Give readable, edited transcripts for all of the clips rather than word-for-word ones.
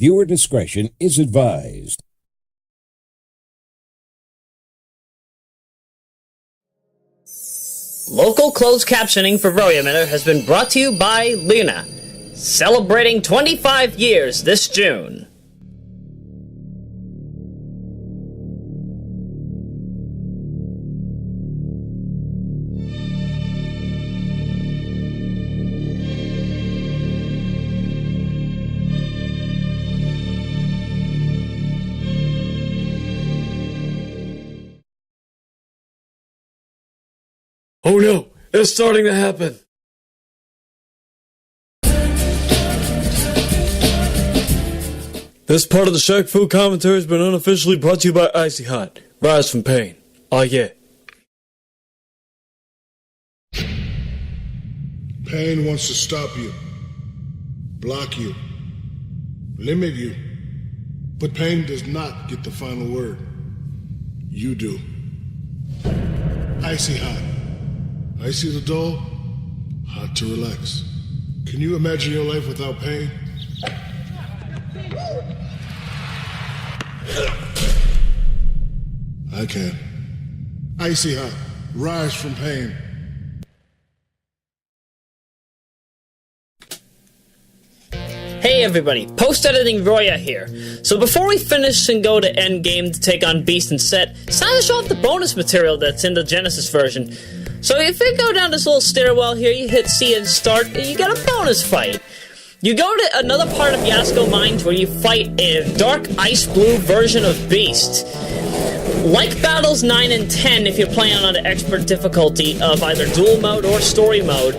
Viewer discretion is advised. Local closed captioning for Royameadow has been brought to you by Lena, celebrating 25 years this June. Oh no, it's starting to happen. This part of the Shaq food commentary has been unofficially brought to you by Icy Hot. Rise from pain. Oh yeah. Pain wants to stop you, block you, limit you. But pain does not get the final word. You do. Icy Hot. Icy to dull, hot to relax. Can you imagine your life without pain? I can. Icy Hot. Rise from pain. Hey everybody, post-editing Roya here. So before we finish and go to endgame to take on Beast and Set, it's time to show off the bonus material that's in the Genesis version. So if you go down this little stairwell here, you hit C and start, and you get a bonus fight. You go to another part of Yasko Mines where you fight a dark ice blue version of Beast. Like Battles 9 and 10, if you're playing on the expert difficulty of either dual mode or story mode,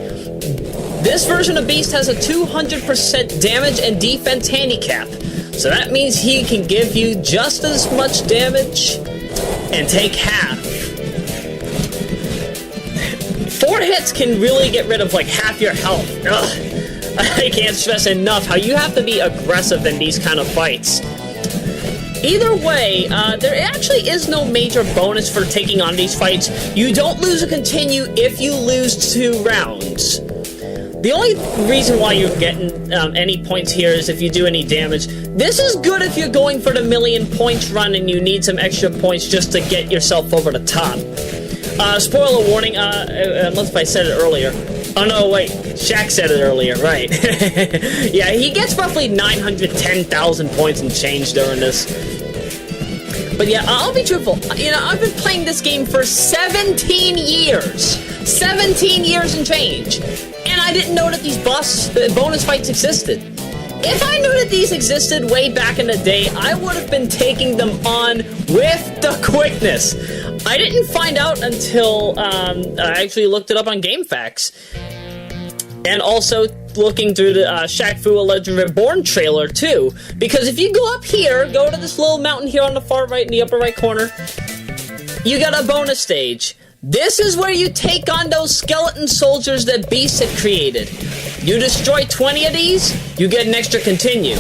this version of Beast has a 200% damage and defense handicap. So that means he can give you just as much damage and take half. 4 hits can really get rid of like half your health. Ugh. I can't stress enough how you have to be aggressive in these kind of fights. Either way, there actually is no major bonus for taking on these fights. You don't lose a continue if you lose 2 rounds. The only reason why you're getting any points here is if you do any damage. This is good if you're going for the million points run and you need some extra points just to get yourself over the top. Spoiler warning, unless if I said it earlier. Oh no, wait, Shaq said it earlier, right. Yeah, he gets roughly 910,000 points and change during this. But yeah, I'll be truthful, you know, I've been playing this game for 17 years. 17 years and change. And I didn't know that these bonus fights existed. If I knew that these existed way back in the day, I would have been taking them on with the quickness. I didn't find out until I actually looked it up on GameFAQs. And also looking through the Shaq Fu: A Legend Reborn trailer too. Because if you go up here, go to this little mountain here on the far right in the upper right corner, you got a bonus stage. This is where you take on those skeleton soldiers that Beast had created. You destroy 20 of these, you get an extra continue.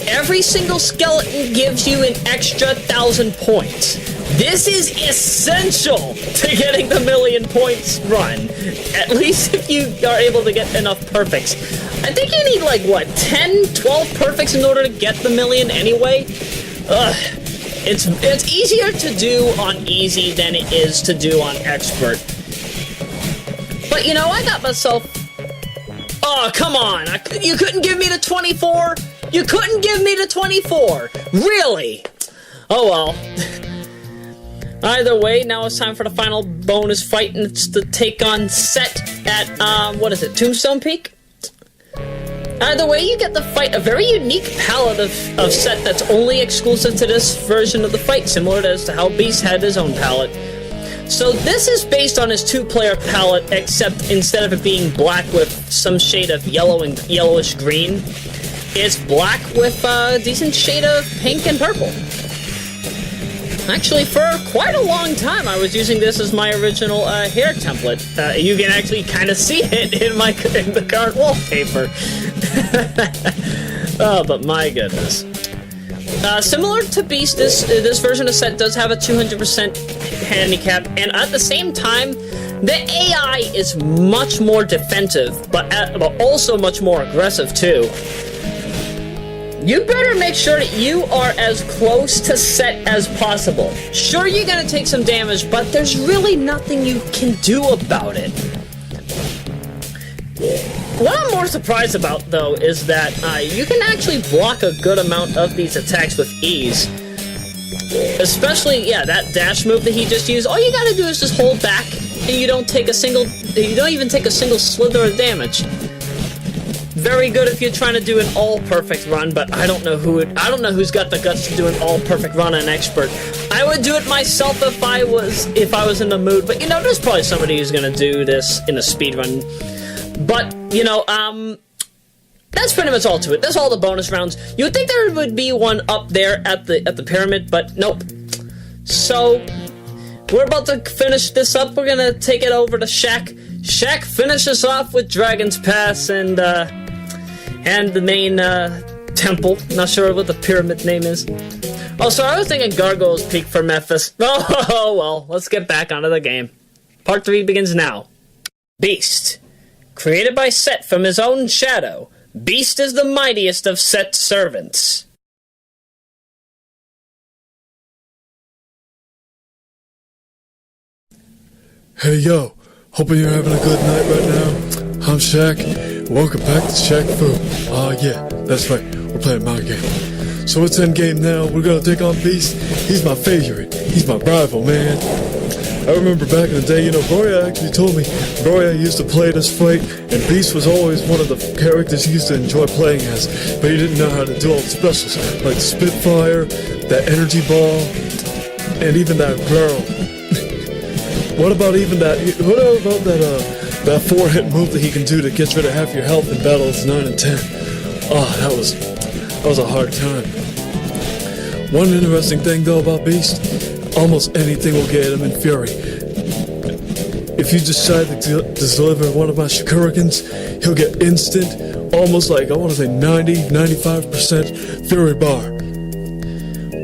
Every single skeleton gives you an extra 1,000 points. This is essential to getting the million points run. At least if you are able to get enough perfects. I think you need like, what, 10, 12 perfects in order to get the million anyway? Ugh. It's easier to do on easy than it is to do on expert. But you know, I got myself... Oh, come on! You couldn't give me the 24? You couldn't give me the 24! Really? Oh well. Either way, now it's time for the final bonus fight, and it's to take on Set at, what is it, Tombstone Peak? Either way, you get to fight a very unique palette of Set that's only exclusive to this version of the fight, similar to how Beast had his own palette. So this is based on his 2-player palette, except instead of it being black with some shade of yellow and yellowish green, it's black with a decent shade of pink and purple. Actually, for quite a long time, I was using this as my original hair template. You can actually kind of see it in the current wallpaper. Oh, but my goodness. Similar to Beast, this version of Set does have a 200% handicap, and at the same time, the AI is much more defensive, but also much more aggressive too. you better make sure that you are as close to set as possible. Sure, you're gonna take some damage, but there's really nothing you can do about it. What I'm more surprised about, though, is that you can actually block a good amount of these attacks with ease. Especially, yeah, that dash move that he just used. All you gotta do is just hold back, and you don't even take a single slither of damage. Very good if you're trying to do an all-perfect run, but I don't know who's got the guts to do an all-perfect run, an expert. I would do it myself if I was in the mood, but you know, there's probably somebody who's gonna do this in a speed run. But, you know, that's pretty much all to it. That's all the bonus rounds. You would think there would be one up there at the pyramid, but nope. So, we're about to finish this up. We're gonna take it over to Shaq. Shaq finishes off with Dragon's Pass and the main, temple. Not sure what the pyramid name is. Oh, sorry, I was thinking Gargoyle's Peak for Memphis. Oh, well, let's get back onto the game. Part 3 begins now. Beast. Created by Set from his own shadow, Beast is the mightiest of Set's servants. Hey yo, hoping you're having a good night right now. I'm Shaq. Welcome back to Shaq Fu. Yeah, that's right, we're playing my game. So it's endgame now, we're gonna take on Beast. He's my favorite, he's my rival, man. I remember back in the day, you know, Roya actually told me Roya used to play this fight, and Beast was always one of the characters he used to enjoy playing as, but he didn't know how to do all the specials, like the Spitfire, that energy ball, and even that girl. What about that 4-hit move that he can do that gets rid of half your health in battles 9 and 10? Oh, that was a hard time. One interesting thing though about Beast, almost anything will get him in fury. If you decide to deliver one of my shurikens, he'll get instant, almost like, I want to say 90-95% fury bar.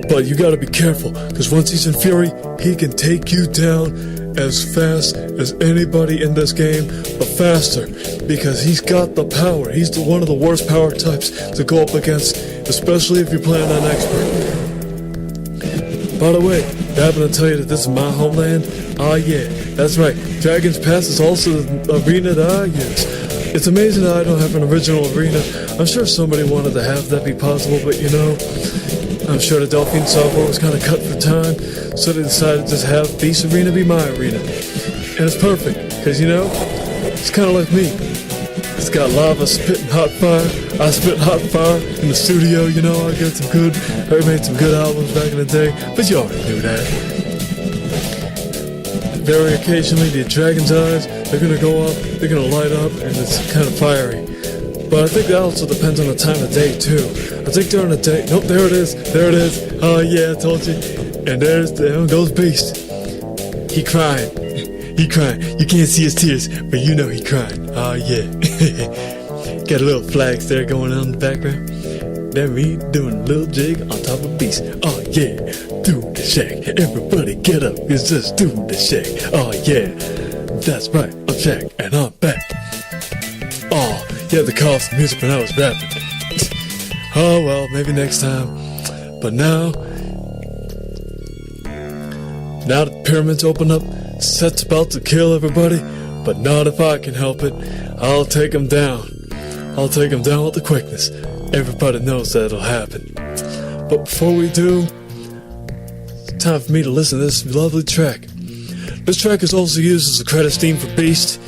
But you gotta be careful, because once he's in fury, he can take you down as fast as anybody in this game, but faster, because he's got the power. He's one of the worst power types to go up against, especially if you're playing on expert. By the way, I happen to tell you that this is my homeland. Yeah, that's right. Dragon's Pass is also the arena that I use. It's amazing that I don't have an original arena. I'm sure somebody wanted to have that be possible, but you know, I'm sure the Delphine software was kind of cut for time, so they decided to just have Beast Arena be my arena. And it's perfect, because you know, it's kind of like me. It's got lava spitting hot fire. I spit hot fire in the studio, you know, I made some good albums back in the day, but you already knew that. Very occasionally, the dragon's eyes, they're gonna go up, they're gonna light up, and it's kind of fiery. But I think that also depends on the time of day, too. I think during the day, nope, there it is. Oh yeah, I told you. And there goes Beast. He crying. You can't see his tears, but you know he crying. Oh yeah. Got a little flags there going on in the background. That me doing a little jig on top of Beast. Oh yeah, do the Shaq. Everybody get up, it's just do the Shaq. Oh yeah, that's right, I'm Shaq, and I'm back. Oh, you had to call some music when I was rapping. Oh well, maybe next time. But now the pyramids open up, Set's about to kill everybody, but not if I can help it. I'll take him down. I'll take him down with the quickness. Everybody knows that it'll happen. But before we do, it's time for me to listen to this lovely track. This track is also used as the credits theme for Beast.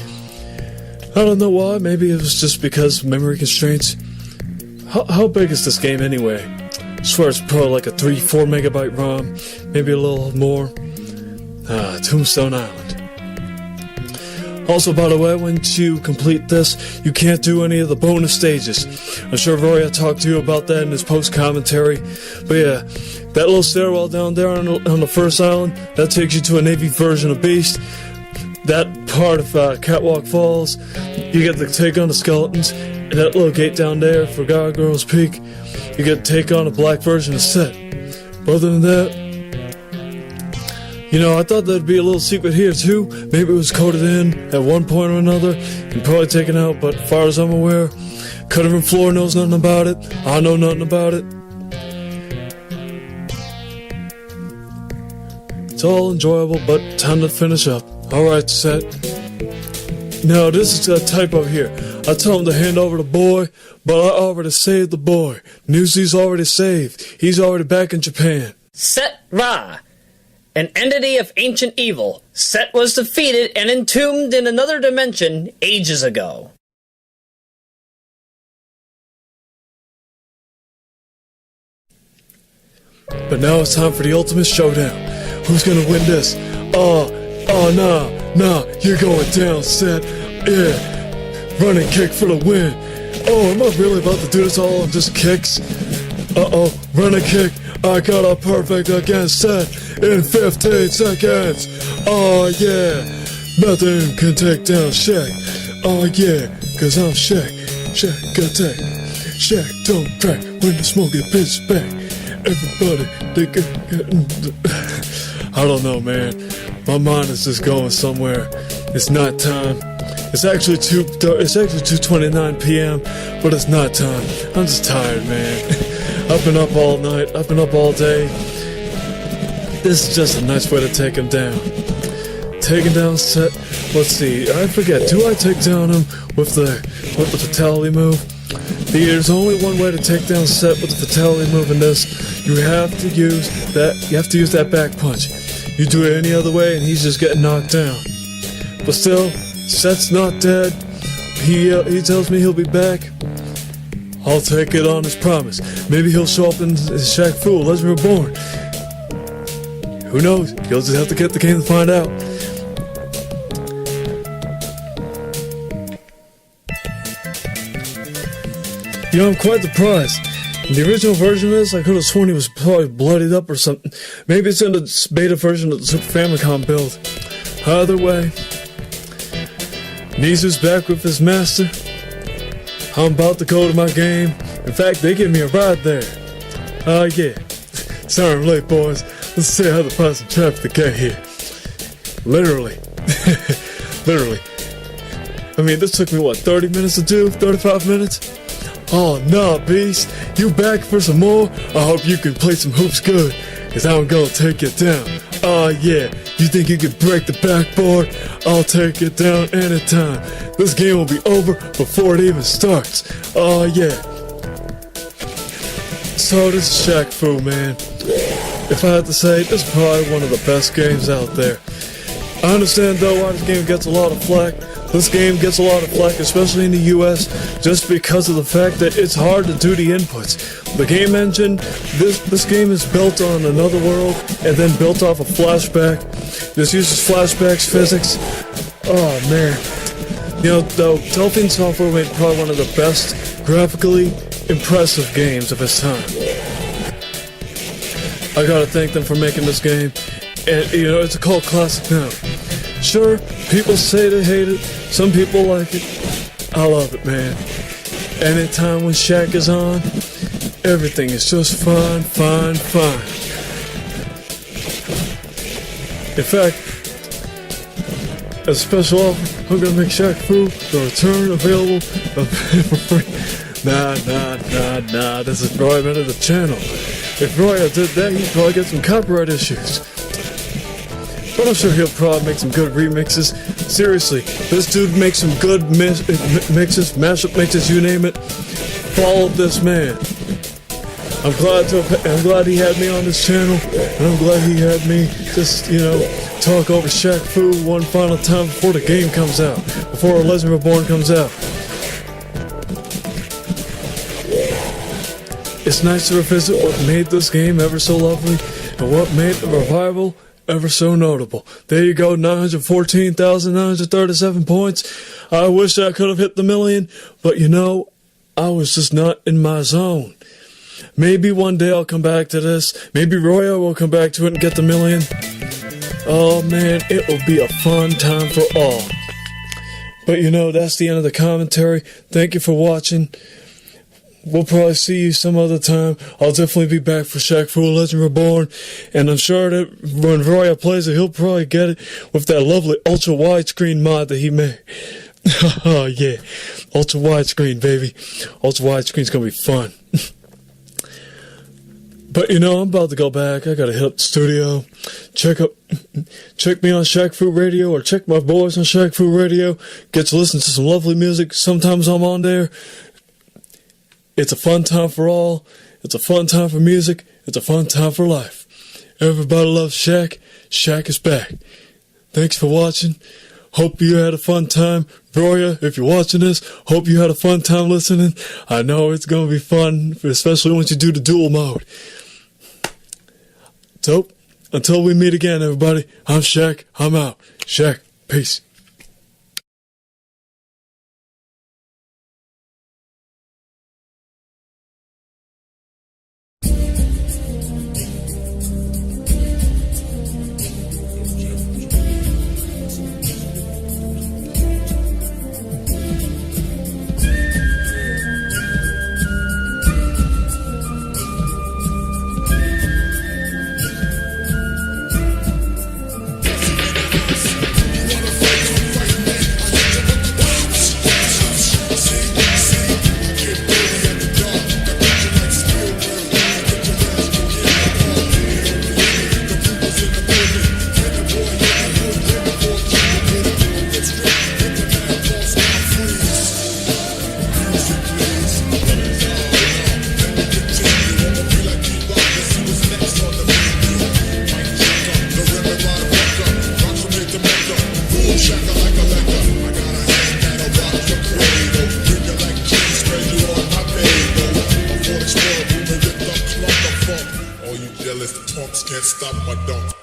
I don't know why, maybe it was just because of memory constraints. How big is this game anyway? I swear it's probably like a 3-4 megabyte ROM, maybe a little more. Tombstone Island. Also, by the way, once you complete this, you can't do any of the bonus stages. I'm sure Roya talked to you about that in his post-commentary. But yeah, that little stairwell down there on the first island, that takes you to a Navy version of Beast. That part of Catwalk Falls, you get to take on the skeletons. And that little gate down there for Gargoyle's Peak, you get to take on a black version of Set. But other than that, you know, I thought there'd be a little secret here too. Maybe it was coded in at one point or another and probably taken out, but as far as I'm aware, Cutting room floor knows nothing about it. I know nothing about it. It's all enjoyable, but time to finish up. Alright, set. Now, this is a typo here. I told him to hand over the boy, but I already saved the boy. Newsy's already saved. He's already back in Japan. Set Ra, an entity of ancient evil. Set was defeated and entombed in another dimension ages ago. But now it's time for the ultimate showdown. Who's gonna win this? Nah, you're going down, Set. Yeah, running kick for the win. Oh, am I really about to do this all on just kicks? Running kick. I got a perfect against Set in 15 seconds. Oh yeah, nothing can take down Shaq. Oh yeah, cause I'm Shaq. Shaq attack. Shaq don't crack when the smoke gets pitched back. Everybody, they I don't know, man. My mind is just going somewhere. It's not time. It's actually 2:29 p.m., but it's not time. I'm just tired, man. I've been up all night. I've been up all day. This is just a nice way to take him down. Taking down Set. Let's see. I forget. Do I take down him with the fatality move? There's only one way to take down Set with the fatality move in this. You have to use that. You have to use that back punch. You do it any other way, and he's just getting knocked down. But still, Set's not dead. He tells me he'll be back. I'll take it on his promise. Maybe he'll show up in Shaq Fu, Legend Reborn. Who knows? You'll just have to get the game to find out. You know, I'm quite surprised. In the original version of this, I could have sworn he was probably bloodied up or something. Maybe it's in the beta version of the Super Famicom build. Either way, Nizu's back with his master. I'm about to go to my game. In fact, they give me a ride there. Yeah. Sorry I'm late, boys. Let's see how to find some traffic to get here. Literally. Literally. I mean, this took me, 30 minutes to do? 35 minutes? Oh, nah, Beast. You back for some more? I hope you can play some hoops good, cause I'm gonna take it down. Oh, yeah. You think you can break the backboard? I'll take it down anytime. This game will be over before it even starts. Oh, yeah. So, this is Shaq Fu, man. If I had to say, this is probably one of the best games out there. I understand, though, why this game gets a lot of flack. This game gets a lot of flack, especially in the US, just because of the fact that it's hard to do the inputs. The game engine, this game is built on another world, and then built off a flashback. This uses flashbacks physics. Oh, man. You know, though, Delphine Software made probably one of the best, graphically impressive games of its time. I gotta thank them for making this game, and, you know, it's a cult classic now. Sure, people say they hate it, some people like it. I love it, man. Anytime when Shaq is on, everything is just fine. In fact, as a special offer, I'm gonna make Shaq Fu the return available for free. Nah, this is Royameadow the channel. If Roya did that, he'd probably get some copyright issues. But I'm sure he'll probably make some good remixes. Seriously, this dude makes some good mixes, mashup mixes, you name it. Follow this man. I'm glad he had me on this channel, and I'm glad he had me just, you know, talk over Shaq Fu one final time before the game comes out, before Legend Reborn comes out. It's nice to revisit what made this game ever so lovely, and what made the revival ever so notable. There you go, 914,937 points. I wish I could have hit the million, but you know, I was just not in my zone. Maybe one day I'll come back to this. Maybe Roya will come back to it and get the million. Oh man, it will be a fun time for all. But you know, that's the end of the commentary. Thank you for watching. We'll probably see you some other time. I'll definitely be back for Shaq Fu Legend Reborn. And I'm sure that when Roya plays it, he'll probably get it with that lovely ultra widescreen mod that he made. Oh, yeah. Ultra widescreen, baby. Ultra widescreen's gonna be fun. But I'm about to go back. I gotta hit up the studio. Check me on Shaq Food Radio, or check my boys on Shaq Food Radio. Get to listen to some lovely music. Sometimes I'm on there. It's a fun time for all. It's a fun time for music. It's a fun time for life. Everybody loves Shaq. Shaq is back. Thanks for watching. Hope you had a fun time. Roya, if you're watching this, hope you had a fun time listening. I know it's going to be fun, especially once you do the dual mode. So, until we meet again, everybody, I'm Shaq. I'm out. Shaq, peace. Can't stop my dunk.